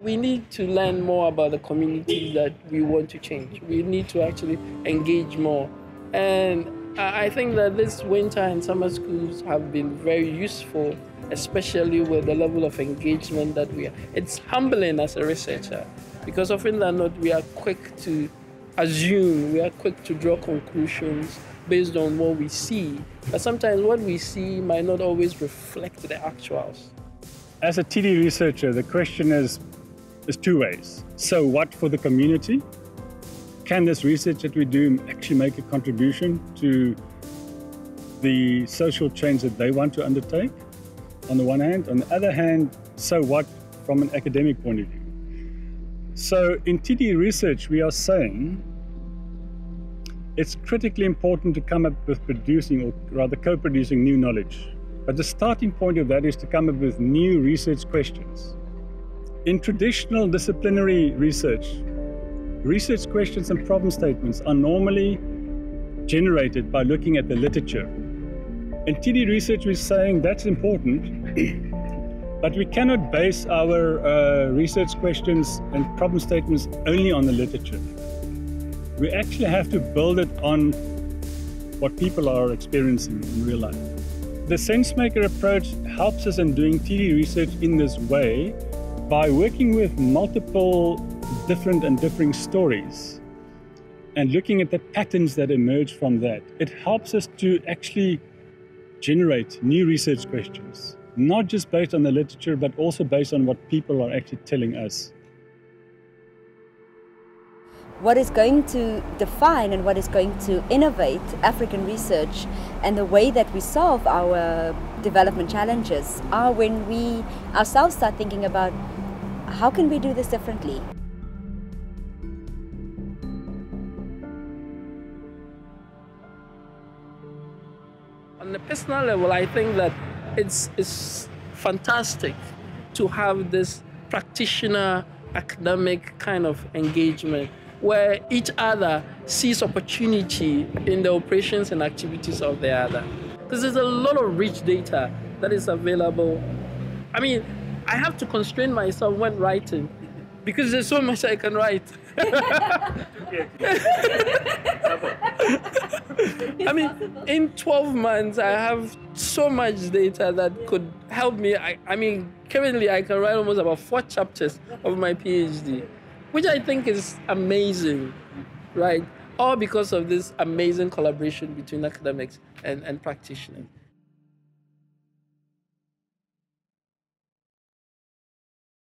We need to learn more about the communities that we want to change. We need to actually engage more. And I think that this winter and summer schools have been very useful, especially with the level of engagement that we are. It's humbling as a researcher, because often than not, we are quick to assume, we are quick to draw conclusions based on what we see. But sometimes what we see might not always reflect the actuals. As a TD researcher, the question is two ways. So what for the community? Can this research that we do actually make a contribution to the social change that they want to undertake, on the one hand? On the other hand, so what from an academic point of view? So in TD research, we are saying it's critically important to come up with producing, or rather co-producing, new knowledge. But the starting point of that is to come up with new research questions. In traditional disciplinary research, research questions and problem statements are normally generated by looking at the literature. In TD research, we're saying that's important, but we cannot base our research questions and problem statements only on the literature. We actually have to build it on what people are experiencing in real life. The Sensemaker approach helps us in doing TD research in this way by working with multiple different and differing stories and looking at the patterns that emerge from that. It helps us to actually generate new research questions, not just based on the literature, but also based on what people are actually telling us. What is going to define and what is going to innovate African research and the way that we solve our development challenges are when we ourselves start thinking about how can we do this differently. On the personal level, I think that it's fantastic to have this practitioner academic kind of engagement where each other sees opportunity in the operations and activities of the other. Because there's a lot of rich data that is available. I mean, I have to constrain myself when writing because there's so much I can write. I mean, in 12 months, I have so much data that could help me. I mean, currently I can write almost about 4 chapters of my PhD, which I think is amazing, right? All because of this amazing collaboration between academics and practitioners.